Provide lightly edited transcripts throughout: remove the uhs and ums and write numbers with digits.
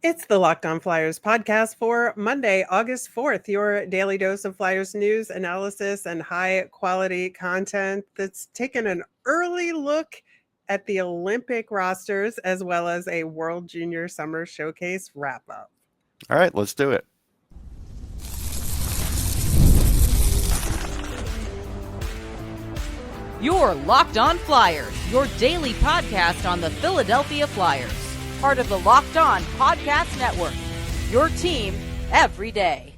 It's the Locked On Flyers podcast for Monday, August 4th, your daily dose of Flyers news, analysis, and high quality content that's taken an early look at the Olympic rosters as well as a World Junior Summer Showcase wrap up. All right, let's do it. You're Locked On Flyers, your daily podcast on the Philadelphia Flyers. Part of the Locked On Podcast Network, your team every day.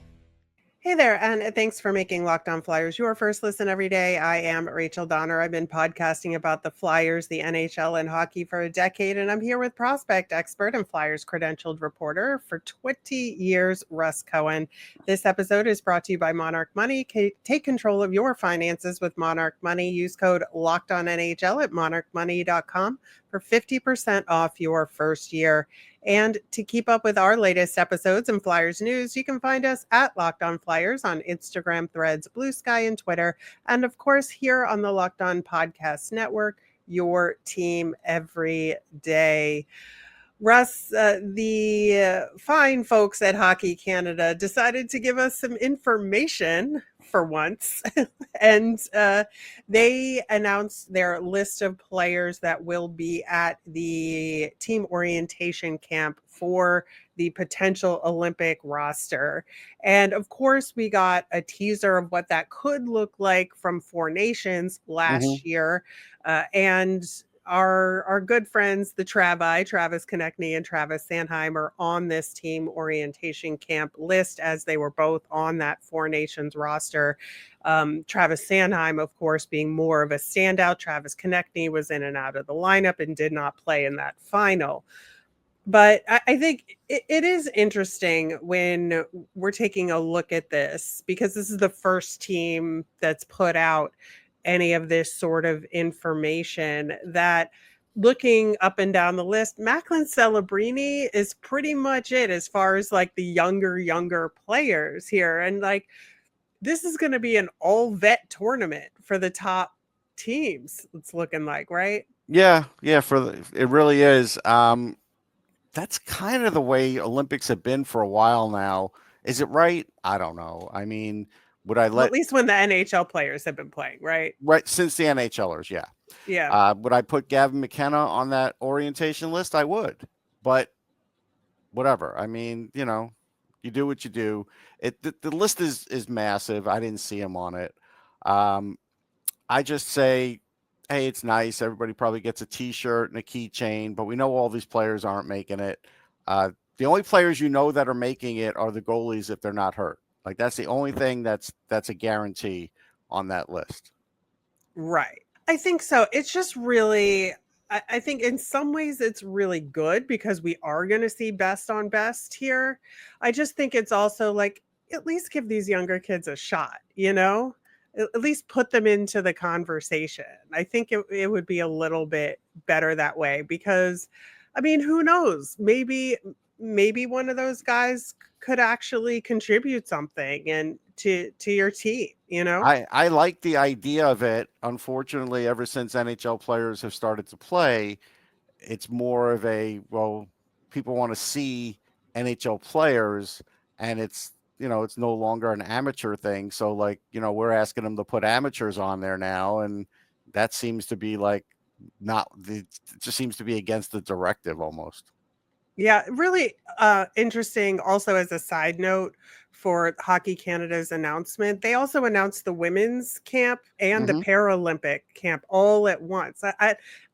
Hey there, and thanks for making Locked On Flyers your first listen every day. I am Rachel Donner. I've been podcasting about the Flyers, the NHL, and hockey for a decade, and I'm here with prospect expert and Flyers credentialed reporter for 20 years, Russ Cohen. This episode is brought to you by Monarch Money. Take control of your finances with Monarch Money. Use code LOCKEDONNHL at monarchmoney.com for 50% off your first year. And to keep up with our latest episodes and Flyers news, you can find us at Locked On Flyers on Instagram, Threads, Blue Sky, and Twitter. And of course, here on the Locked On Podcast Network, your team every day. Russ, the fine folks at Hockey Canada decided to give us some information for once, and they announced their list of players that will be at the team orientation camp for the potential Olympic roster. And of course, we got a teaser of what that could look like from Four Nations last year, and our good friends, the Travis Konecny and Travis Sanheim, are on this team orientation camp list as they were both on that Four Nations roster. Travis Sanheim, of course, being more of a standout. Travis Konecny was in and out of the lineup and did not play in that final. But I think it is interesting when we're taking a look at this, because this is the first team that's put out any of this sort of information, that looking up and down the list, Macklin Celebrini is pretty much it as far as like the younger players here. And like, this is going to be an all vet tournament for the top teams. It's looking like, right? Yeah, it really is. That's kind of the way Olympics have been for a while now. Is it right? I don't know. I mean, would I At least when the NHL players have been playing, right? Right, since the NHLers, yeah. Yeah. Would I put Gavin McKenna on that orientation list? I would, but whatever. I mean, you do what you do. The list is massive. I didn't see him on it. I just say, hey, it's nice. Everybody probably gets a T-shirt and a keychain, but we know all these players aren't making it. The only players that are making it are the goalies if they're not hurt. Like, that's the only thing that's a guarantee on that list. Right. I think so. It's just really, I think in some ways it's really good because we are going to see best on best here. I just think it's also like, at least give these younger kids a shot, at least put them into the conversation. I think it would be a little bit better that way because, I mean, who knows? Maybe one of those guys could actually contribute something and to your team, I like the idea of it. Unfortunately, ever since NHL players have started to play, it's more of people want to see NHL players, and it's no longer an amateur thing. So we're asking them to put amateurs on there now, and that seems to be it just seems to be against the directive almost. Yeah, really interesting. Also, as a side note for Hockey Canada's announcement, they also announced the women's camp and the Paralympic camp all at once.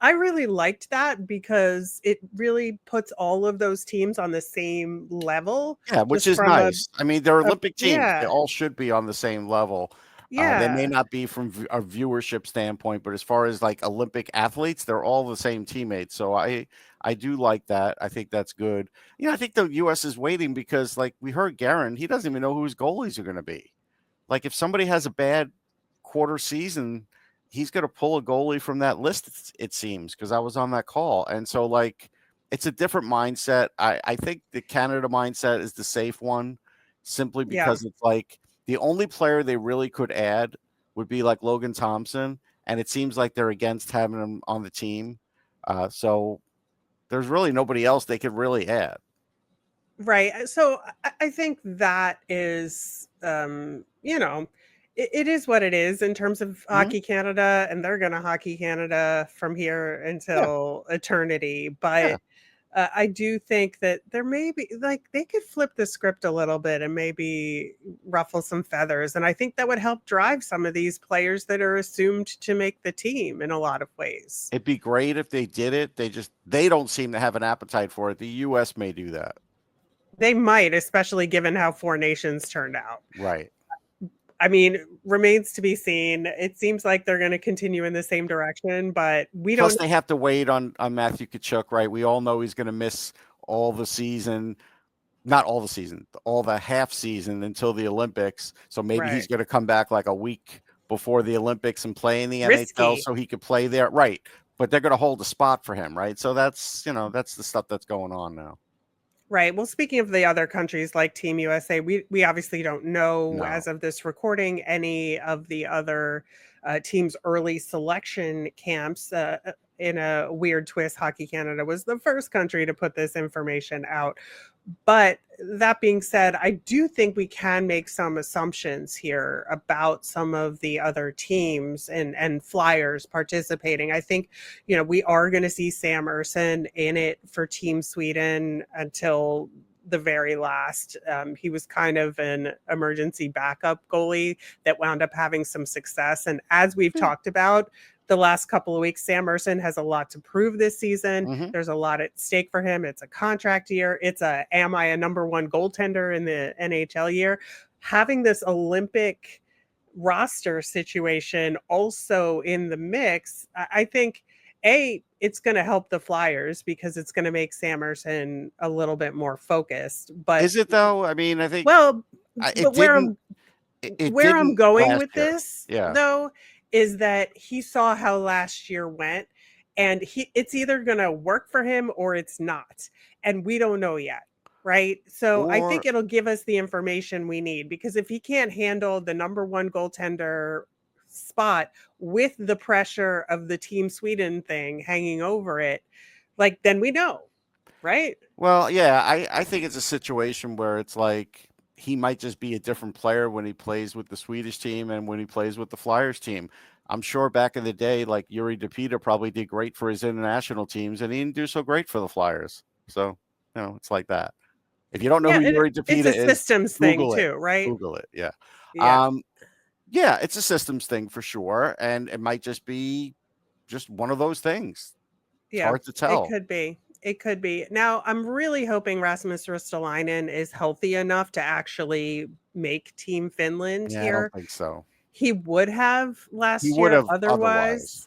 I really liked that because it really puts all of those teams on the same level. Yeah, which is nice. I mean, they're Olympic teams. Yeah. They all should be on the same level. Yeah. They may not be from a viewership standpoint, but as far as like Olympic athletes, they're all the same teammates. So I do like that. I think that's good. I think the U.S. is waiting because, like we heard Guerin, he doesn't even know who his goalies are going to be. Like, if somebody has a bad quarter season, he's going to pull a goalie from that list, it seems, because I was on that call. And so, it's a different mindset. I think the Canada mindset is the safe one, simply because it's like, the only player they really could add would be like Logan Thompson, and it seems like they're against having him on the team. So there's really nobody else they could really add. Right. So I think that is, it is what it is in terms of Mhm. Hockey Canada, and they're going to Hockey Canada from here Yeah, until eternity. yeah. But I do think that there may be, like, they could flip the script a little bit and maybe ruffle some feathers. And I think that would help drive some of these players that are assumed to make the team in a lot of ways. It'd be great if they did it. They don't seem to have an appetite for it. The US may do that. They might, especially given how Four Nations turned out. Right. I mean, remains to be seen. It seems like they're going to continue in the same direction, but we Plus, don't. they have to wait on Matthew Tkachuk, right? We all know he's going to miss all the season, not all the season, all the half season until the Olympics. So maybe he's Right. going to come back like a week before the Olympics and play in the NHL Risky. so he could play there. Right. But they're going to hold a spot for him, right? So that's the stuff that's going on now. Right. Well, speaking of the other countries like Team USA, we obviously don't know No. as of this recording any of the other teams' early selection camps. In a weird twist, Hockey Canada was the first country to put this information out. But that being said, I do think we can make some assumptions here about some of the other teams and Flyers participating. I think, we are going to see Sam Ersson in it for Team Sweden until the very last. He was kind of an emergency backup goalie that wound up having some success. And as we've talked about, the last couple of weeks, Sam Ersson has a lot to prove this season. Mm-hmm. There's a lot at stake for him. It's a contract year. Am I a number one goaltender in the NHL year? Having this Olympic roster situation also in the mix, I think, it's going to help the Flyers because it's going to make Sam Ersson a little bit more focused. But Is it though? I mean, I think well, it but where didn't. I'm It where I'm didn't going last with year. this, Yeah. though, is that he saw how last year went, and it's either going to work for him or it's not. And we don't know yet. Right. So I Or think it'll give us the information we need, because if he can't handle the number one goaltender spot with the pressure of the Team Sweden thing hanging over it, like, then we know. Right. well, yeah, I think it's a situation where it's like he might just be a different player when he plays with the Swedish team and when he plays with the Flyers team. I'm sure back in the day, like Yuri Depita probably did great for his international teams, and he didn't do so great for the Flyers. So, it's like that. If you don't know Yeah. who And Yuri it's Depita a is, systems thing, Google it. too. Right. Google it. Yeah. Yeah. Yeah, it's a systems thing for sure, and it might just be just one of those things. It's Yeah, hard to it tell. could be. It could be. Now, I'm really hoping Rasmus Ristolainen is healthy enough to actually make Team Finland Yeah, I don't here. think so. He would have He last would year have otherwise.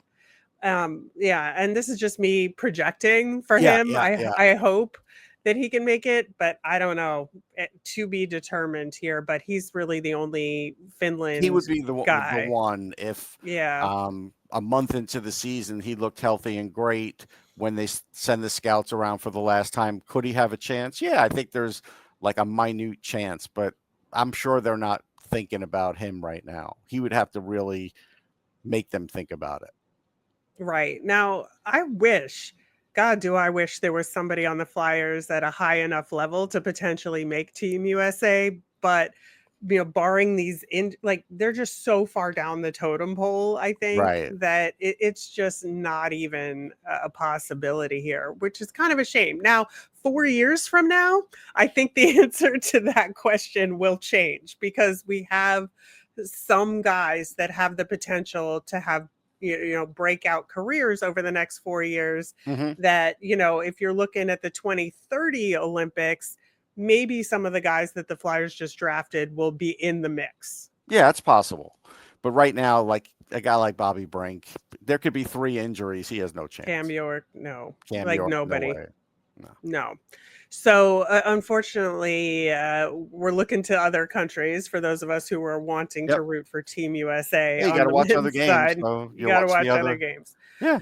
otherwise. Yeah, and this is just me projecting for Yeah, him. yeah, I yeah. I hope that he can make it, but I don't know. To be determined here, but he's really the only Finland He would be the guy. one if Yeah. a month into the season he looked healthy and great when they send the scouts around for the last time. Could he have a chance? Yeah, I think there's like a minute chance, but I'm sure they're not thinking about him right now. He would have to really make them think about it. Right. Now, God, do I wish there was somebody on the Flyers at a high enough level to potentially make Team USA, but barring they're just so far down the totem pole, I think, Right. that it's just not even a possibility here, which is kind of a shame. Now, 4 years from now, I think the answer to that question will change, because we have some guys that have the potential to have breakout careers over the next 4 years, Mm-hmm. that if you're looking at the 2030 Olympics, maybe some of the guys that the Flyers just drafted will be in the mix. Yeah, it's possible. But right now, like a guy like Bobby Brink, there could be 3 injuries. He has no chance. Cam York, no. Cam Like York, nobody. no way. No. So unfortunately, we're looking to other countries for those of us who are wanting Yep. to root for Team USA. Yeah, you on got to the watch other men's games. side. So You got to watch other other games. Yeah.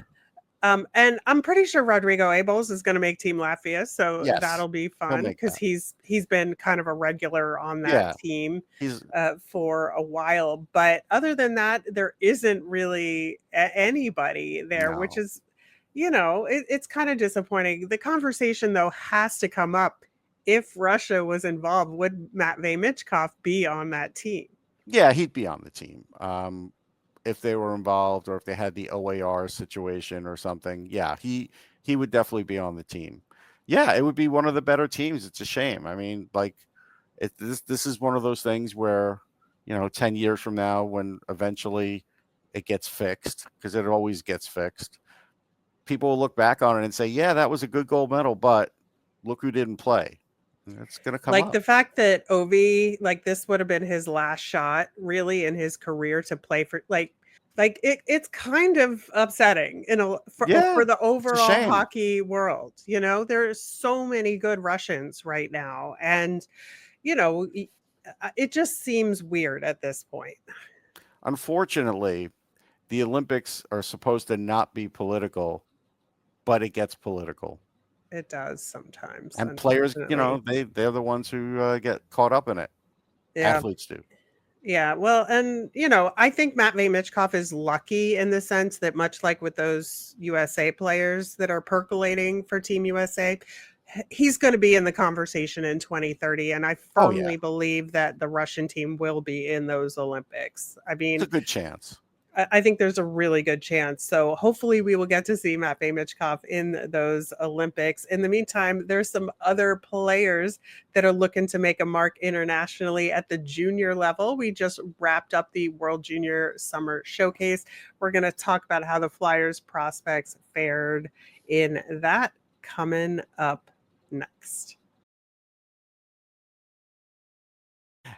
And I'm pretty sure Rodrigo Abels is going to make Team Latvia, so Yes, that'll be fun, make because that. he's been kind of a regular on that Yeah. team He's for a while. But other than that, there isn't really anybody there, which No. is, it's kind of disappointing. The conversation, though, has to come up if Russia was involved, would Matvei Michkov be on that team? Yeah, he'd be on the team. If they were involved or if they had the OAR situation or something, yeah, he would definitely be on the team. Yeah, it would be one of the better teams. It's a shame. I mean, like this is one of those things where, 10 years from now, when eventually it gets fixed, because it always gets fixed, people will look back on it and say, yeah, that was a good gold medal, but look who didn't play. It's going to come Like up. the fact that Ovi, like this would have been his last shot really in his career to play for it's kind of upsetting Yeah, for the it's a overall shame. hockey world. There's so many good Russians right now, and it just seems weird at this point. Unfortunately, the Olympics are supposed to not be political, but it gets political. It does sometimes, And players, unfortunately. they're the ones who get caught up in it. Yeah. Athletes do. Yeah, well, and I think Matvei Michkov is lucky in the sense that much like with those USA players that are percolating for Team USA, he's going to be in the conversation in 2030, and I Oh, yeah. firmly believe that the Russian team will be in those Olympics. I mean, It's a good chance. I think there's a really good chance. So hopefully we will get to see Matvei Michkov in those Olympics. In the meantime, there's some other players that are looking to make a mark internationally at the junior level. We just wrapped up the World Junior Summer Showcase. We're going to talk about how the Flyers prospects fared in that coming up next.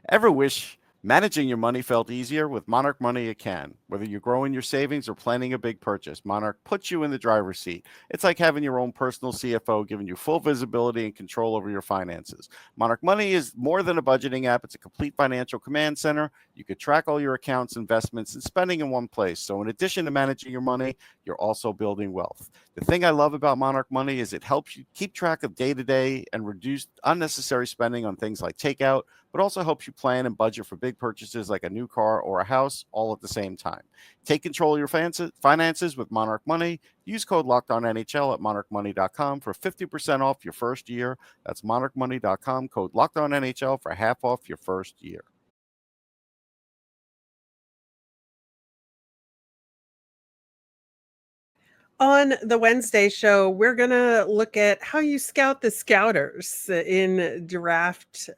Ever wish managing your money felt easier? With Monarch Money, it can. Whether you're growing your savings or planning a big purchase, Monarch puts you in the driver's seat. It's like having your own personal CFO, giving you full visibility and control over your finances. Monarch Money is more than a budgeting app. It's a complete financial command center. You could track all your accounts, investments, and spending in one place. So in addition to managing your money, you're also building wealth. The thing I love about Monarch Money is it helps you keep track of day-to-day and reduce unnecessary spending on things like takeout, but also helps you plan and budget for big purchases like a new car or a house all at the same time. Take control of your finances with Monarch Money. Use code LOCKEDONNHL at monarchmoney.com for 50% off your first year. That's monarchmoney.com, code LOCKEDONNHL for half off your first year. On the Wednesday show, we're going to look at how you scout the scouters in draft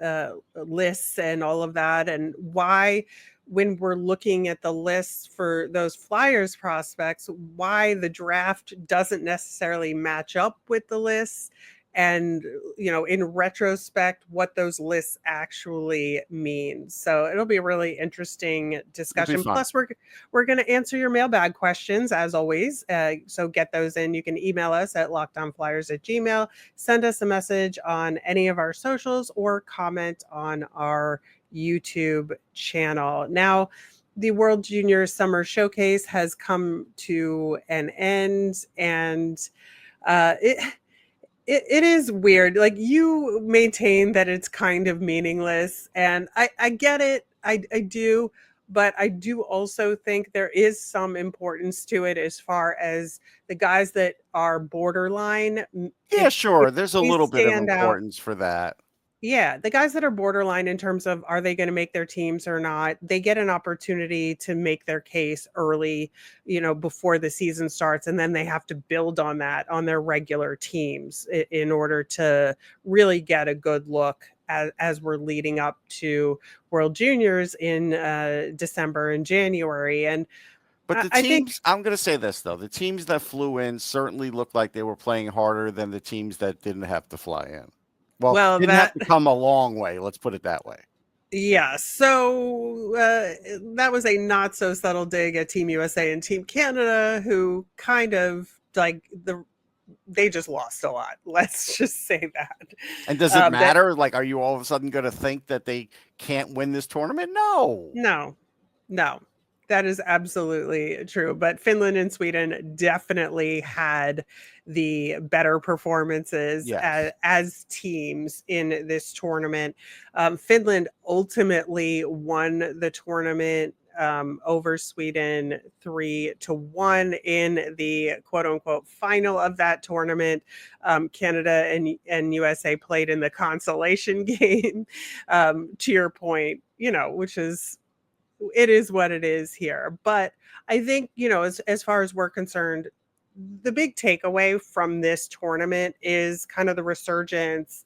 lists and all of that, and why, when we're looking at the lists for those Flyers prospects, why the draft doesn't necessarily match up with the lists. And, in retrospect, what those lists actually mean. So it'll be a really interesting discussion. Plus, we're going to answer your mailbag questions, as always. So get those in. You can email us at lockedonflyers@gmail.com. Send us a message on any of our socials or comment on our YouTube channel. Now, the World Junior Summer Showcase has come to an end, and it is weird. Like, you maintain that it's kind of meaningless, and I get it. I do, but I do also think there is some importance to it as far as the guys that are borderline. Yeah, sure. There's a they little bit of stand out. importance for that. Yeah, the guys that are borderline in terms of are they going to make their teams or not, they get an opportunity to make their case early, before the season starts, and then they have to build on that on their regular teams in order to really get a good look as we're leading up to World Juniors in December and January. But the I think teams, I'm going to say this, though. The teams that flew in certainly looked like they were playing harder than the teams that didn't have to fly in. Well, didn't have to come a long way. Let's put it that way. Yeah, so that was a not so subtle dig at Team USA and Team Canada, who kind of they just lost a lot. Let's just say that. And does it matter? Are you all of a sudden going to think that they can't win this tournament? No. That is absolutely true. But Finland and Sweden definitely had the better performances as teams in this tournament. Finland ultimately won the tournament over Sweden 3-1 in the quote unquote final of that tournament. Canada and USA played in the consolation game, to your point, which is, it is what it is here. But I think, as far as we're concerned, the big takeaway from this tournament is kind of the resurgence,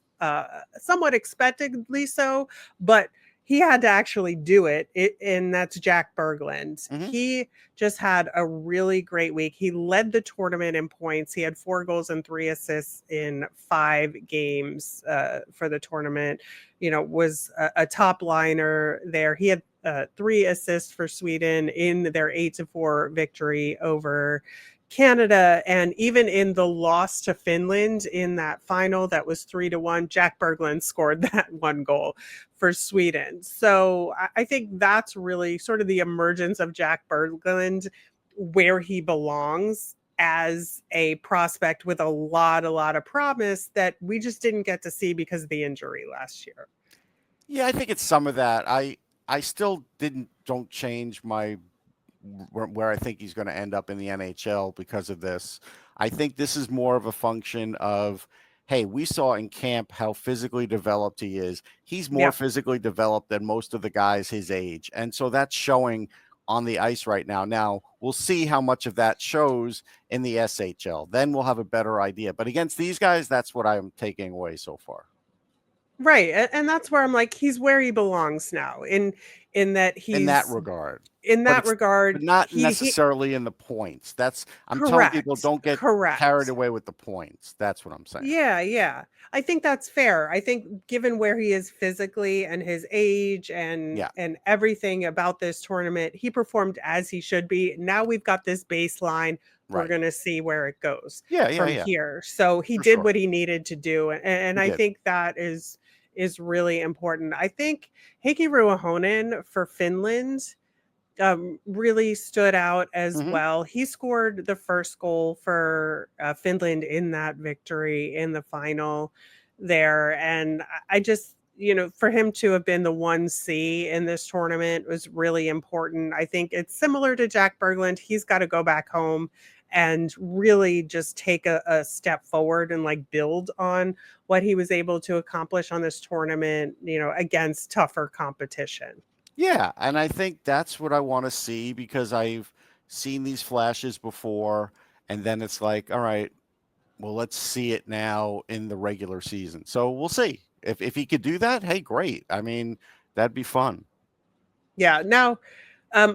somewhat expectedly so, but he had to actually do it, and that's Jack Berglund. Mhm. He just had a really great week. He led the tournament in points. He had 4 goals and 3 assists in 5 games for the tournament. Was a top liner there. He had 3 assists for Sweden in their 8-4 victory over Canada. And even in the loss to Finland in that final, that was 3-1, Jack Berglund scored that 1 goal for Sweden. So I think that's really sort of the emergence of Jack Berglund, where he belongs as a prospect with a lot of promise that we just didn't get to see because of the injury last year. Yeah, I think it's some of that. I still don't change my where I think he's going to end up in the NHL because of this. I think this is more of a function of, hey, we saw in camp how physically developed he is. He's more physically developed than most of the guys his age. And so that's showing on the ice right now. Now, we'll see how much of that shows in the SHL. Then we'll have a better idea. But against these guys, that's what I'm taking away so far. Right. And that's where I'm like, he's where he belongs now, in that he's in that regard. In that but regard, not necessarily in the points. I'm correct, telling people, don't get correct. carried away with the points. That's what I'm saying. Yeah. I think that's fair. I think given where he is physically and his age and everything about this tournament, he performed as he should be. Now we've got this baseline. We're going to see where it goes from here. So he did what he needed to do. And I think that is really important. I think Heikki Ruohonene for Finland really stood out as well. He scored the first goal for Finland in that victory in the final there. And I just, for him to have been the 1C in this tournament was really important. I think it's similar to Jack Berglund. He's got to go back home and really just take a step forward and build on what he was able to accomplish on this tournament, against tougher competition. Yeah, and I think that's what I want to see, because I've seen these flashes before, and then it's like, all right, well, let's see it now in the regular season. So we'll see. If he could do that, hey, great. I mean, that'd be fun. Yeah. Now,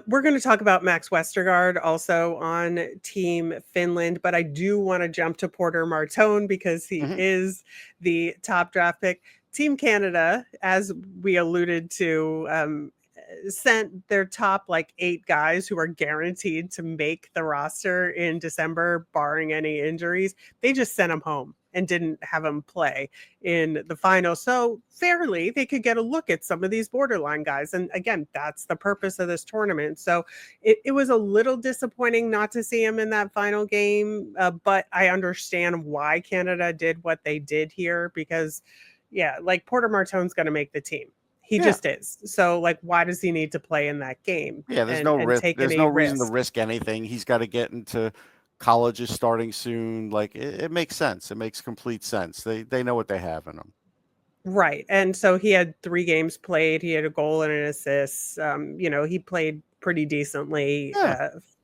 we're going to talk about Max Westergard also on Team Finland, but I do want to jump to Porter Martone because he is the top draft pick. Team Canada, as we alluded to, sent their top 8 guys who are guaranteed to make the roster in December, barring any injuries. They just sent them home and didn't have them play in the final. So fairly, they could get a look at some of these borderline guys. And again, that's the purpose of this tournament. So it was a little disappointing not to see him in that final game. But I understand why Canada did what they did here, because Porter Martone's going to make the team. He just is. So, why does he need to play in that game? Yeah, there's no risk. There's no reason to risk anything. He's got to get into college is starting soon. It makes sense. It makes complete sense. They know what they have in them. Right. And so he had 3 games played. He had a goal and an assist. He played pretty decently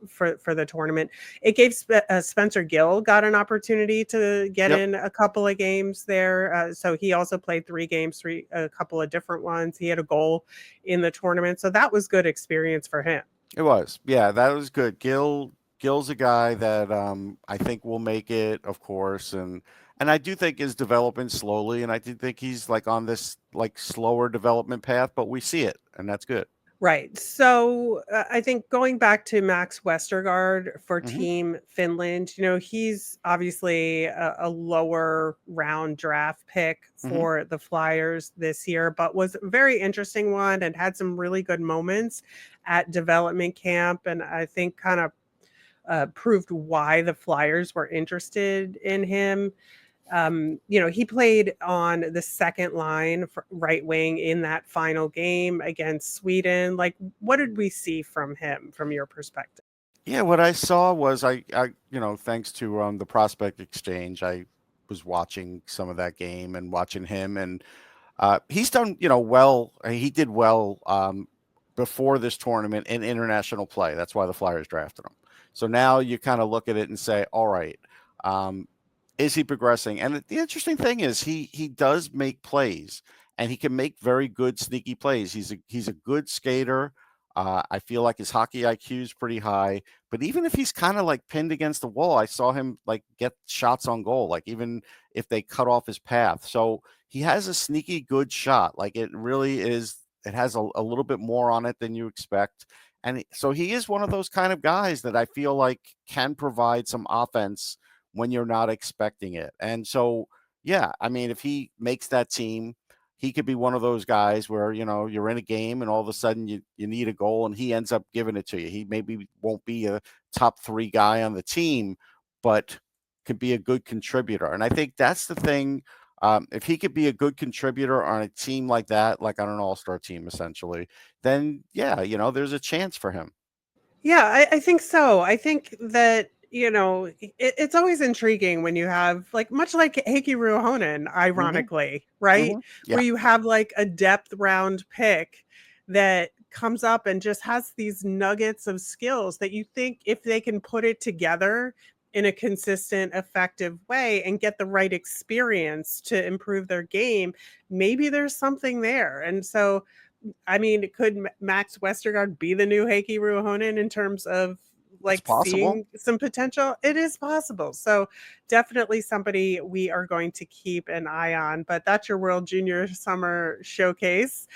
for the tournament. It gave Spencer Gill got an opportunity to get in a couple of games there. So he also played 3 games, a couple of different ones. He had a goal in the tournament. So that was good experience for him. It was. Yeah, that was good. Gill's a guy that I think will make it, of course, and I do think is developing slowly, and I do think he's on this slower development path, but we see it, and that's good. Right. So I think going back to Max Westergard for Team Finland, he's obviously a lower round draft pick for the Flyers this year, but was a very interesting one and had some really good moments at development camp. And I think kind of proved why the Flyers were interested in him. He played on the second line for right wing in that final game against Sweden. Like, what did we see from him from your perspective? Yeah, what I saw was thanks to the prospect exchange, I was watching some of that game and watching him, and he's done well. He did well before this tournament in international play. That's why the Flyers drafted him. So now you kind of look at it and say, all right, um, is he progressing? And the interesting thing is he does make plays, and he can make very good sneaky plays. He's a good skater. I feel like his hockey IQ is pretty high, but even if he's kind of like pinned against the wall, I saw him like get shots on goal, like even if they cut off his path. So he has a sneaky good shot. Like it really is, it has a little bit more on it than you expect. And so he is one of those kind of guys that I feel like can provide some offense when you're not expecting it. And so, yeah, I mean, if he makes that team, he could be one of those guys where, you're in a game and all of a sudden you need a goal and he ends up giving it to you. He maybe won't be a top 3 guy on the team, but could be a good contributor. And I think that's the thing. If he could be a good contributor on a team like that, like on an all-star team, essentially, then yeah, there's a chance for him. Yeah, I think so. I think that, it's always intriguing when you have like much like Heikki Ruohonene, ironically, right? Yeah. Where you have like a depth round pick that comes up and just has these nuggets of skills that you think if they can put it together in a consistent, effective way and get the right experience to improve their game, maybe there's something there. And so I mean, could Max Westergard be the new Heikki Ruohonene in terms of It's like possible. seeing some potential? It is possible. So definitely somebody we are going to keep an eye on. But that's your World Junior Summer Showcase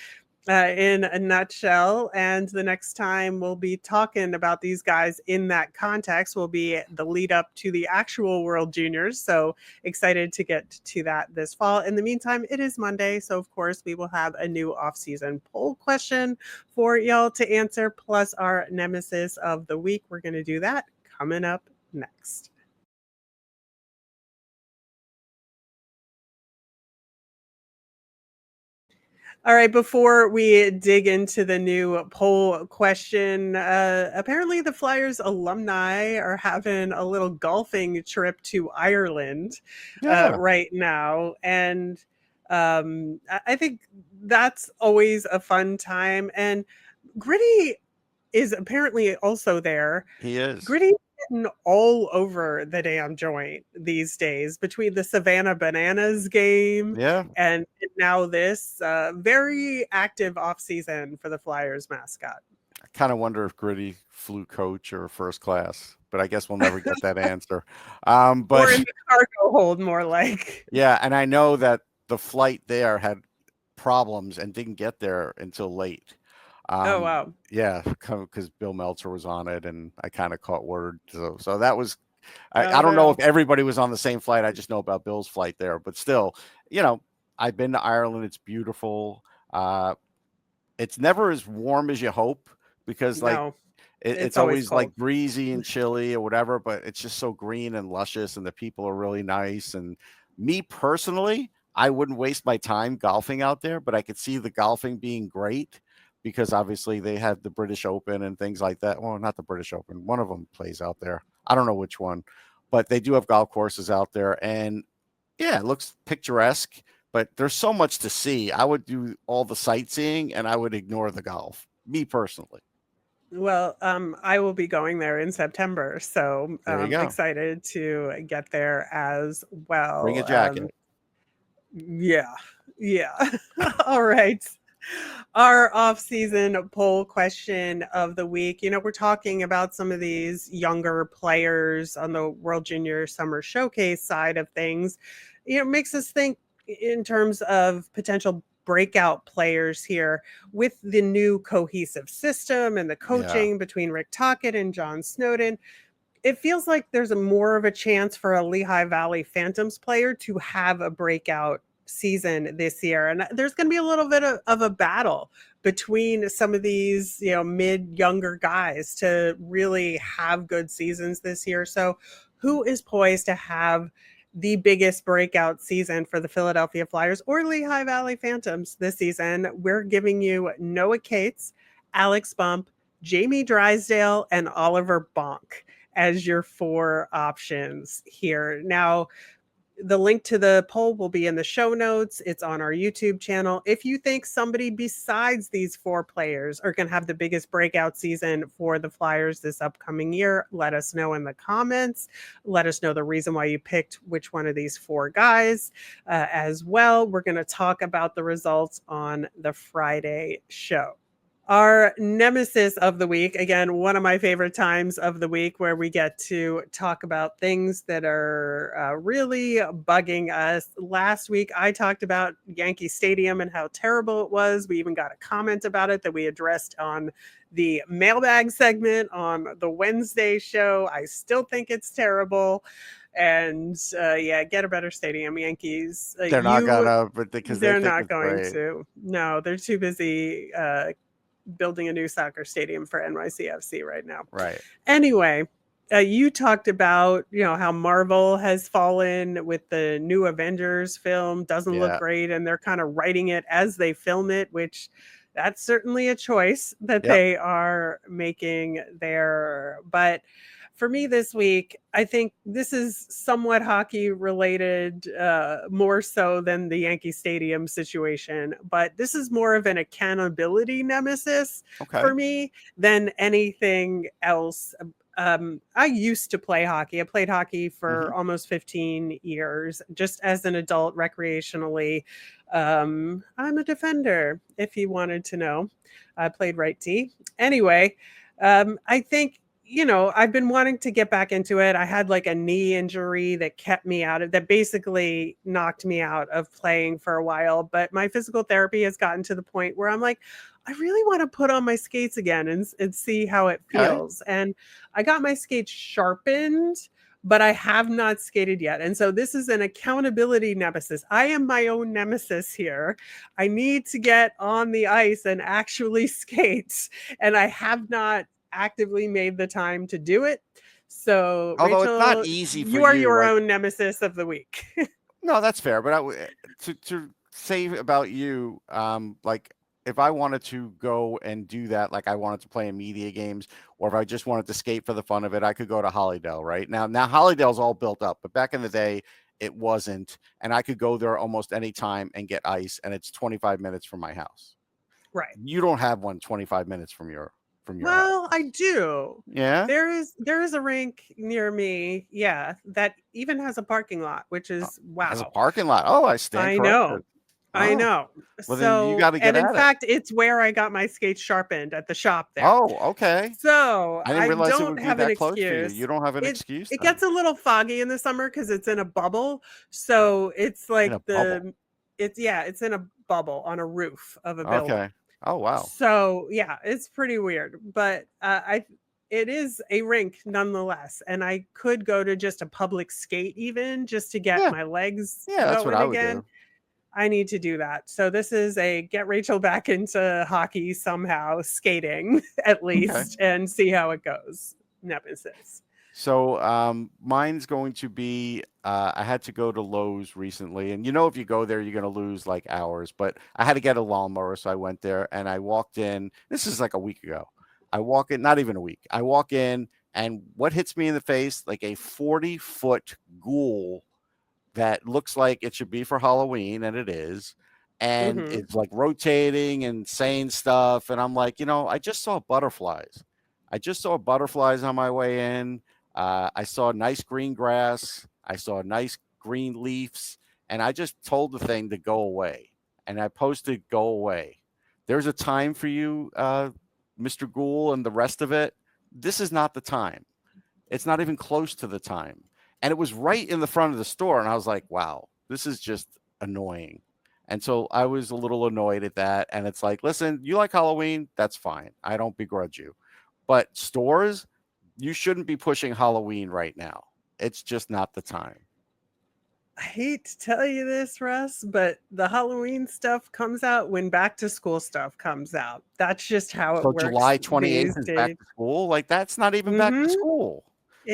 in a nutshell. And the next time we'll be talking about these guys in that context will be the lead up to the actual World Juniors. So excited to get to that this fall. In the meantime, it is Monday. So of course we will have a new off-season poll question for y'all to answer, plus our nemesis of the week. We're going to do that coming up next. All right, before we dig into the new poll question, apparently the Flyers alumni are having a little golfing trip to Ireland right now. And I think that's always a fun time. And Gritty is apparently also there. He is. Gritty's getting all over the damn joint these days between the Savannah Bananas game and now this very active offseason for the Flyers mascot. I kind of wonder if Gritty flew coach or first class, but I guess we'll never get that answer. But or in the cargo hold, more like. Yeah, and I know that the flight there had problems and didn't get there until late. Oh, wow. Yeah, because Bill Meltzer was on it, and I kind of caught word. So that was, I don't know if everybody was on the same flight. I just know about Bill's flight there. But still, I've been to Ireland. It's beautiful. It's never as warm as you hope because, it's always like breezy and chilly or whatever, but it's just so green and luscious, and the people are really nice. And me personally, I wouldn't waste my time golfing out there, but I could see the golfing being great because obviously they have the British Open and things like that. Well, not the British Open. One of them plays out there. I don't know which one, but they do have golf courses out there. And yeah, it looks picturesque, but there's so much to see. I would do all the sightseeing and I would ignore the golf, me personally. Well, I will be going there in September, so I'm excited to get there as well. Bring a jacket. Yeah. All right. Our off-season poll question of the week. We're talking about some of these younger players on the World Junior Summer Showcase side of things. It makes us think in terms of potential breakout players here with the new cohesive system and the coaching between Rick Tocchet and John Snowden. It feels like there's more of a chance for a Lehigh Valley Phantoms player to have a breakout season this year. And there's going to be a little bit of a battle between some of these, younger guys to really have good seasons this year. So who is poised to have the biggest breakout season for the Philadelphia Flyers or Lehigh Valley Phantoms this season. We're giving you Noah Cates, Alex Bump, Jamie Drysdale, and Oliver Bonk as your 4 options here. Now, the link to the poll will be in the show notes. It's on our YouTube channel. If you think somebody besides these 4 players are going to have the biggest breakout season for the Flyers this upcoming year, let us know in the comments. Let us know the reason why you picked which one of these 4 guys as well. We're going to talk about the results on the Friday show. Our nemesis of the week, again, one of my favorite times of the week where we get to talk about things that are really bugging us. Last week, I talked about Yankee Stadium and how terrible it was. We even got a comment about it that we addressed on the mailbag segment on the Wednesday show. I still think it's terrible. And get a better stadium, Yankees. They're not gonna, but because they're not going to. No, they're too busy building a new soccer stadium for NYCFC right now. Right. Anyway, you talked about, how Marvel has fallen with the new Avengers film, doesn't look great, and they're kind of writing it as they film it, which that's certainly a choice that they are making there. But for me this week, I think this is somewhat hockey related, more so than the Yankee Stadium situation. But this is more of an accountability nemesis for me than anything else. I used to play hockey. I played hockey for almost 15 years, just as an adult recreationally. I'm a defender, if you wanted to know. I played right D. Anyway, I think, I've been wanting to get back into it. I had like a knee injury that kept me that basically knocked me out of playing for a while. But my physical therapy has gotten to the point where I'm like, I really want to put on my skates again and see how it feels. And I got my skates sharpened, but I have not skated yet. And so this is an accountability nemesis. I am my own nemesis here. I need to get on the ice and actually skate. And I have not actively made the time to do it. So, although Rachel, it's not easy for you are your own nemesis of the week. No, that's fair. But to say about you, like if I wanted to go and do that, like I wanted to play in media games, or if I just wanted to skate for the fun of it, I could go to Hollydale right now. Now Hollydale's all built up, but back in the day, it wasn't, and I could go there almost any time and get ice, and it's 25 minutes from my house. Right. You don't have one 25 minutes from your well house. I do. Yeah, there is a rink near me, that even has a parking lot, which is wow. Has a parking lot. I stand corrected. I know. Well, then you got to get and in fact, it's where I got my skates sharpened, at the shop there. Oh, okay. So I didn't realize don't it would have be that an close excuse. for you. You don't have an excuse. It gets a little foggy in the summer because it's in a bubble. So it's like it's in a bubble on a roof of a building. Okay. Oh, wow. So yeah, it's pretty weird, but it is a rink nonetheless. And I could go to just a public skate even just to get my legs that's what I would again. do. I need to do that. So this is a get Rachel back into hockey somehow, skating at least, and see how it goes. Nemesis. So mine's going to be, I had to go to Lowe's recently, and if you go there, you're going to lose like hours, but I had to get a lawnmower. So I went there and I walked in. This is like a week ago. I walk in, not even a week. I walk in, and what hits me in the face? Like a 40-foot ghoul that looks like it should be for Halloween, and it is. And it's like rotating and saying stuff. And I'm like, I just saw butterflies. On my way in. I saw nice green grass. I saw nice green leaves. And I just told the thing to go away. And I posted, go away. There's a time for you, Mr. Ghoul, and the rest of it. This is not the time. It's not even close to the time. And it was right in the front of the store. And I was like, wow, this is just annoying. And so I was a little annoyed at that. And it's like, listen, you like Halloween? That's fine. I don't begrudge you. But stores, you shouldn't be pushing Halloween right now. It's just not the time. I hate to tell you this, Russ, but the Halloween stuff comes out when back to school stuff comes out. That's just how it works. So July 28th is back to school? Like, that's not even back to school.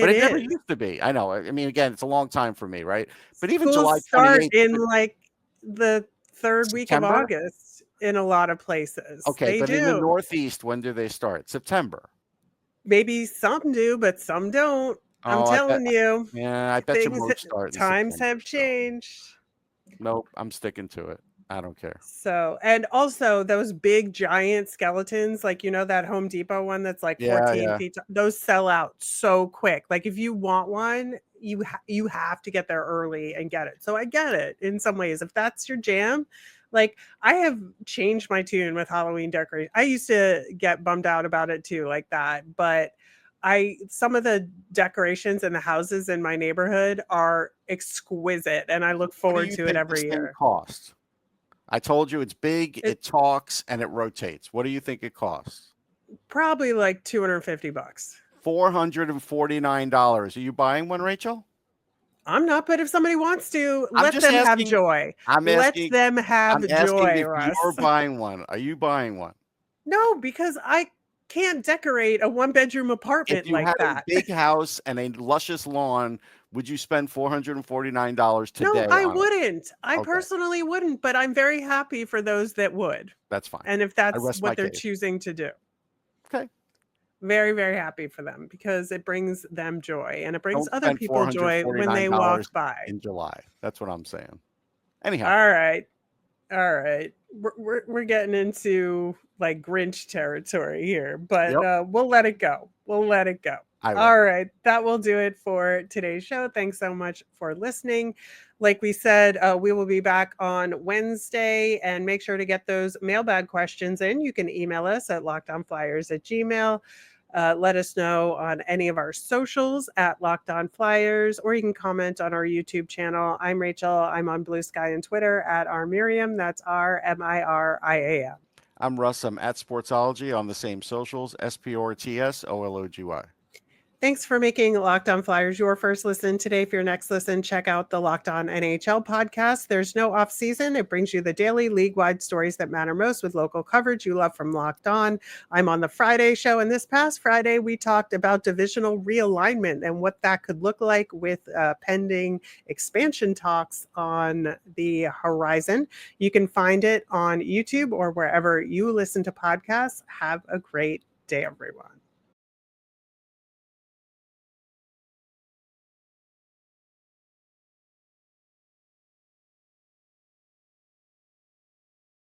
but It it never is. used to be. I know. I mean, again, it's a long time for me, right? But even Schools July start 28th, in like the third week of September. August in a lot of places. Okay, They but in the do. Northeast, when do they start? September. Maybe some do, but some don't. I'm Oh, telling you, I bet you things, most start in times September. have So, changed. nope, I'm sticking to it. I don't care. So, and also those big giant skeletons, like, that Home Depot one that's like Yeah, 14 yeah. feet, those sell out so quick. Like if you want one, you have to get there early and get it. So I get it in some ways. If that's your jam, like I have changed my tune with Halloween decoration. I used to get bummed out about it too, like that, but some of the decorations in the houses in my neighborhood are exquisite and I look What do forward you to it think every this thing year. costs? I told you it's big, It it talks, and it rotates. What do you think it costs? probably like $250. $449. Are you buying one, Rachel? I'm not, but if somebody wants to, I'm let just them have asking. joy. I'm Let asking. them have I'm asking joy, if you're Russ. buying one. Are you buying one? No, because I can't decorate a one-bedroom If apartment you like had a that. big house and a luscious lawn, would you spend $449 No, today I on it? wouldn't. I Okay, personally wouldn't, but I'm very happy for those that would. that's fine. And if I that's rest my what they're case. choosing to do. Okay. Very, very happy for them because it brings them joy and it brings Don't other spend people joy when they walk $449 by. in July. That's what I'm saying. Anyhow, All right. All right. We're getting into like Grinch territory here, but yep, we'll let it go. We'll let it go. I will. All right. That will do it for today's show. Thanks so much for listening. Like we said, we will be back on Wednesday and make sure to get those mailbag questions in. You can email us at lockedonflyers@gmail.com. Let us know on any of our socials at Locked On Flyers, or you can comment on our YouTube channel. I'm Rachel. I'm on Blue Sky and Twitter at rmiriam. That's RMIRIAM. I'm Russ. I'm at Sportsology on the same socials, SPORTSOLOGY. Thanks for making Locked On Flyers your first listen today. For your next listen, check out the Locked On NHL podcast. There's no off season. It brings you the daily league-wide stories that matter most with local coverage you love from Locked On. I'm on the Friday show, and this past Friday, we talked about divisional realignment and what that could look like with pending expansion talks on the horizon. You can find it on YouTube or wherever you listen to podcasts. Have a great day, everyone.